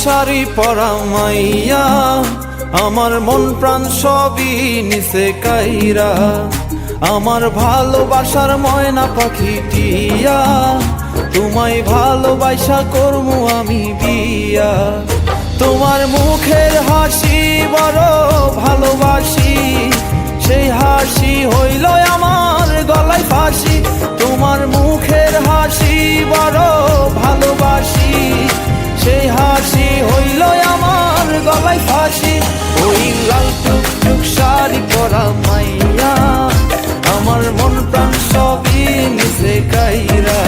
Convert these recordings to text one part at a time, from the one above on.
শাড়ি পরা মাইয়া, আমার মন প্রাণ সবই নিচে কাইরা। আমার ভালোবাসার ময়না পাখি টিয়া, তোমায় ভালোবাসা করমু আমি বিয়া। তোমার মুখের হাসি বড় ভালোবাসি, সেই হাসি হইল আমার গলায় ফাঁসি। তোমার মুখের হাসি বড় ভালোবাসি, সেই হাসি হইল আমার গলায় ফাঁসি। ওই লাল টুকটুক শাড়ি পরা মাইয়া, আমার মন প্রাণ সবই নিচে কাইরা।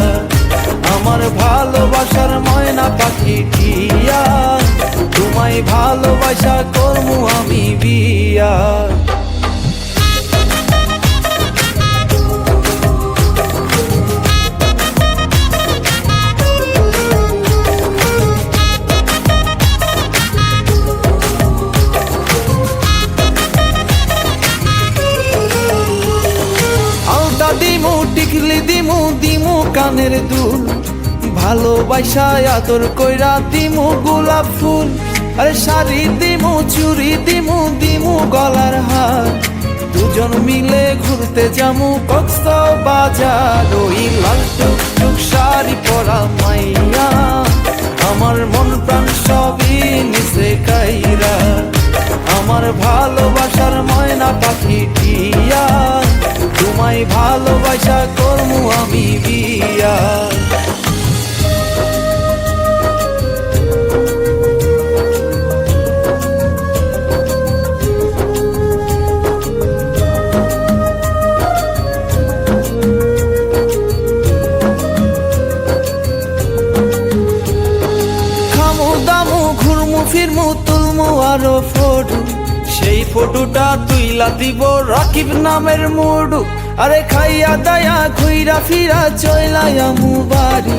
আমার ভালোবাসার ময়না পাখি টিয়া, তোমায় ভালোবাসা করমু আমি বিয়া। দিমু টিকলি দিমু দিমু কানের দুল, ভালোবাসা আদর কইরা দিমু গোলাপ ফুল। আরে শাড়ি দিমু চুড়ি দিমু দিমু গলার হার, দুজন মিলে ঘুরতে যামু কক্সবাজার। ওই লাল টুকটুক শাড়ি পরা মাইয়া, আমার মন প্রাণ সবই নিচে কাইরা। আমার ভালোবাসার ময়না পাখি টিয়া, তোমায় ভালোবাসা করমু আমি বিয়া। খামু দামু ঘুরমু ফিরমু তুলমু আরো ফটো, সেই ফটোটা তুইলা দিব রাকিব নামের মুডু। আরে খাইয়া দায়া ঘুইরা ফিরা চইলায়ামু বাড়ি,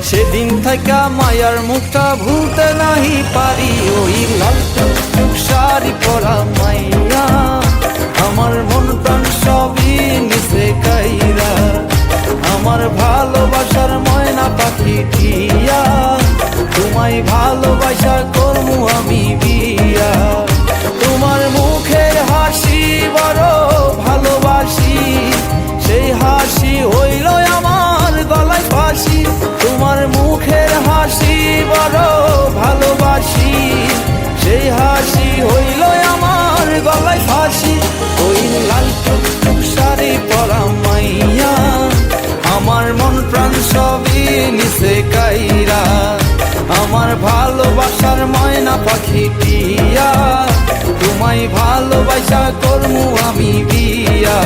সেদিন থাকা মায়ার মুখটা ভুলতে নাহি পারি। ওই লাল টুকটুক শাড়ি পরা মাইয়া, আমার মন প্রাণ সবই নিচে কাইরা। আমার ভালোবাসার ময়না পাখি টিয়া, তোমায় ভালোবাসা করমু আমি বিয়া। তোমার মুখের হাসি বড় ভালোবাসি, সেই হাসি হইল আমার গলায় ফাঁসি। তোমার মুখের হাসি বড় ভালোবাসি, সেই হাসি হইল আমার গলায় ফাঁসি। ওই লাল টুকটুক শাড়ি পরা মাইয়া, আমার মন প্রাণ সবই নিচে কাইরা। আমার ভালোবাসার ময়না পাখি টিয়া, তোমায় ভালোবাসা করমু আমি বিয়া।